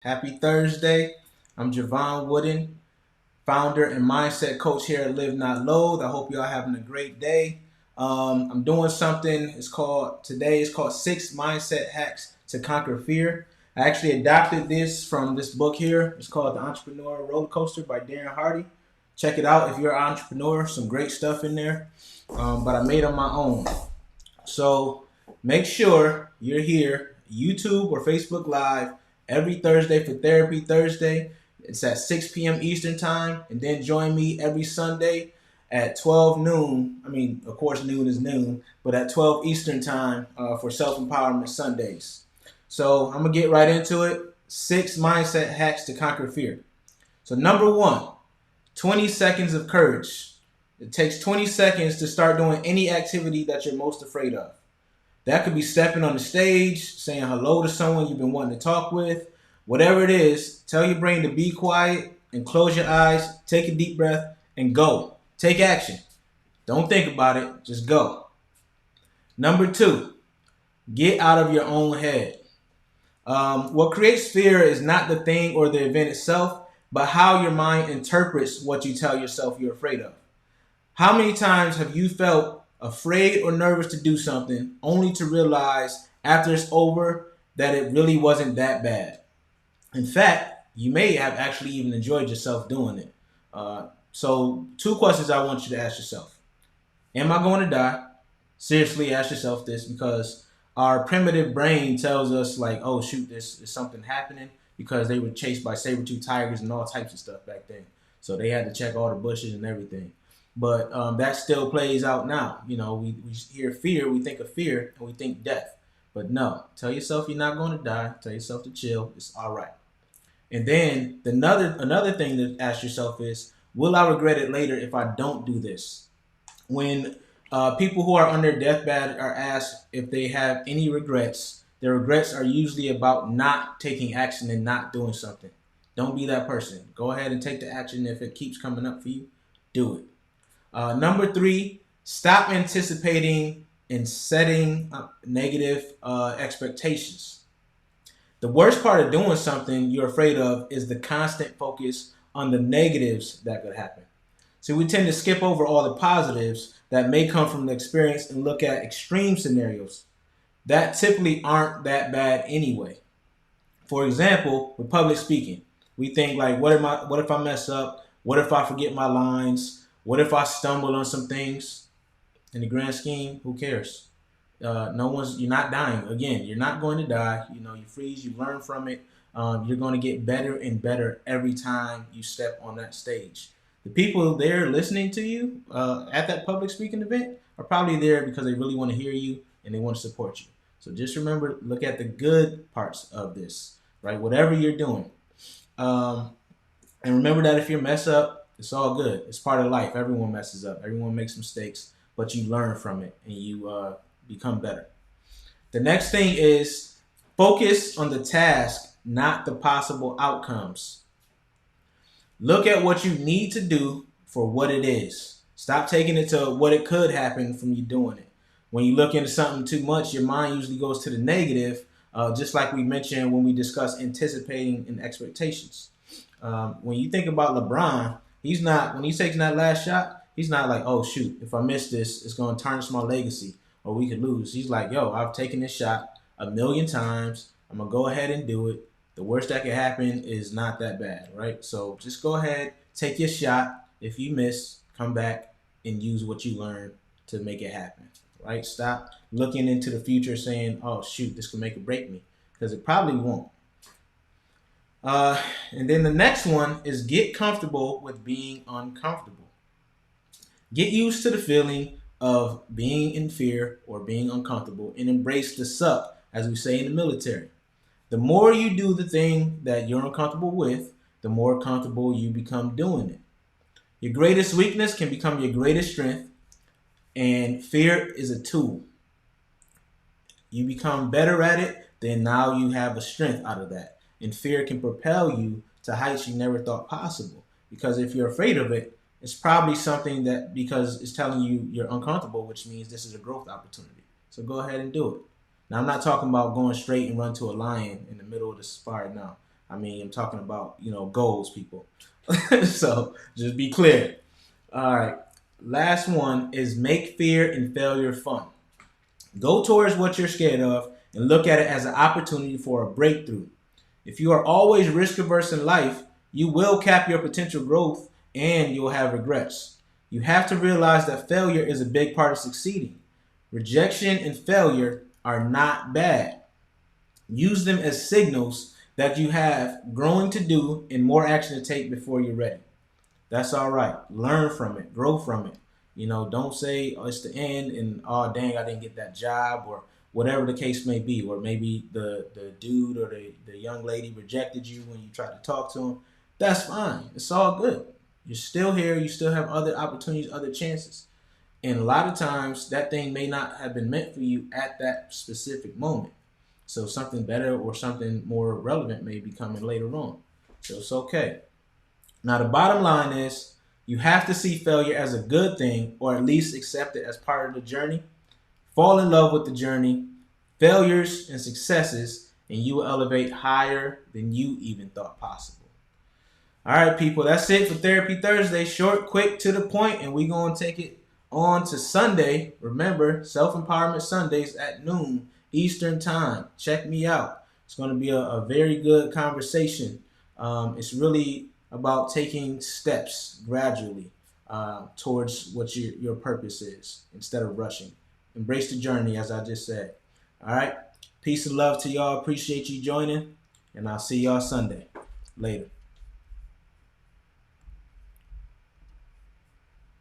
Happy Thursday. I'm Javon Wooden, founder and mindset coach here at Live Not Loathe. I hope y'all having a great day. I'm doing something. It's called Six Mindset Hacks to Conquer Fear. I actually adopted this from this book here. It's called The Entrepreneur Roller Coaster by Darren Hardy. Check it out if you're an entrepreneur. Some great stuff in there. But I made on my own. So make sure you're here, YouTube or Facebook Live, every Thursday for Therapy Thursday. It's at 6 p.m. Eastern Time. And then join me every Sunday at 12 noon. I mean, of course, noon is noon, but at 12 Eastern Time for Self Empowerment Sundays. So I'm going to get right into it. Six mindset hacks to conquer fear. So, number one, 20 seconds of courage. It takes 20 seconds to start doing any activity that you're most afraid of. That could be stepping on the stage, saying hello to someone you've been wanting to talk with. Whatever it is, tell your brain to be quiet and close your eyes, take a deep breath, and go. Take action. Don't think about it, just go. Number two, get out of your own head. What creates fear is not the thing or the event itself, but how your mind interprets what you tell yourself you're afraid of. How many times have you felt afraid or nervous to do something only to realize after it's over that it really wasn't that bad? In fact, you may have actually even enjoyed yourself doing it. So, two questions I want you to ask yourself. Am I going to die? Seriously, ask yourself this because our primitive brain tells us, like, oh, shoot, this is something happening because they were chased by saber-tooth tigers and all types of stuff back then. So they had to check all the bushes and everything. But that still plays out now. You know, we hear fear, we think of fear, and we think death. But no, tell yourself you're not going to die. Tell yourself to chill. It's all right. And then another thing to ask yourself is, will I regret it later if I don't do this? When people who are on their deathbed are asked if they have any regrets, their regrets are usually about not taking action and not doing something. Don't be that person. Go ahead and take the action. If it keeps coming up for you, do it. Number three, stop anticipating and setting negative expectations. The worst part of doing something you're afraid of is the constant focus on the negatives that could happen. So we tend to skip over all the positives that may come from the experience and look at extreme scenarios that typically aren't that bad anyway. For example, with public speaking, we think like, what if I mess up? What if I forget my lines? What if I stumble on some things? In the grand scheme, who cares? You're not dying. Again, you're not going to die. You know, you freeze, you learn from it. You're going to get better and better every time you step on that stage. The people there listening to you at that public speaking event are probably there because they really want to hear you and they want to support you. So just remember, look at the good parts of this, right? Whatever you're doing. Um, and remember that if you mess up, it's all good. It's part of life. Everyone messes up. Everyone makes mistakes, but you learn from it and you become better. The next thing is focus on the task, not the possible outcomes. Look at what you need to do for what it is. Stop taking it to what it could happen from you doing it. When you look into something too much, your mind usually goes to the negative, just like we mentioned when we discussed anticipating and expectations. When you think about LeBron, when he's taking that last shot, he's not like, oh shoot, if I miss this, it's going to tarnish my legacy or we could lose. He's like, yo, I've taken this shot a million times. I'm going to go ahead and do it. The worst that could happen is not that bad, right? So just go ahead, take your shot. If you miss, come back and use what you learned to make it happen, right? Stop looking into the future saying, oh shoot, this could make or break me, because it probably won't. And then the next one is get comfortable with being uncomfortable. Get used to the feeling of being in fear or being uncomfortable and embrace the suck, as we say in the military. The more you do the thing that you're uncomfortable with, the more comfortable you become doing it. Your greatest weakness can become your greatest strength, and fear is a tool. You become better at it, then now you have a strength out of that. And fear can propel you to heights you never thought possible. Because if you're afraid of it, it's probably something that because it's telling you you're uncomfortable, which means this is a growth opportunity. So go ahead and do it. Now I'm not talking about going straight and run to a lion in the middle of the safari now. I mean, I'm talking about, goals, people. So just be clear. All right. Last one is make fear and failure fun. Go towards what you're scared of and look at it as an opportunity for a breakthrough. If you are always risk averse in life, you will cap your potential growth and you'll have regrets. You have to realize that failure is a big part of succeeding. Rejection and failure are not bad. Use them as signals that you have growing to do and more action to take before you're ready. That's all right. Learn from it, grow from it. Don't say, oh, it's the end and oh dang, I didn't get that job, or whatever the case may be, or maybe the dude or the young lady rejected you when you tried to talk to him. That's fine. It's all good. You're still here, you still have other opportunities, other chances. And a lot of times that thing may not have been meant for you at that specific moment. So something better or something more relevant may be coming later on. So it's okay. Now, the bottom line is you have to see failure as a good thing, or at least accept it as part of the journey. Fall in love with the journey, failures and successes, and you will elevate higher than you even thought possible. All right, people, that's it for Therapy Thursday. Short, quick, to the point, and we're going to take it on to Sunday. Remember, Self-Empowerment Sundays at noon Eastern Time. Check me out. It's going to be a very good conversation. It's really about taking steps gradually towards what your purpose is instead of rushing. Embrace the journey, as I just said. All right. Peace and love to y'all. Appreciate you joining, and I'll see y'all Sunday. Later.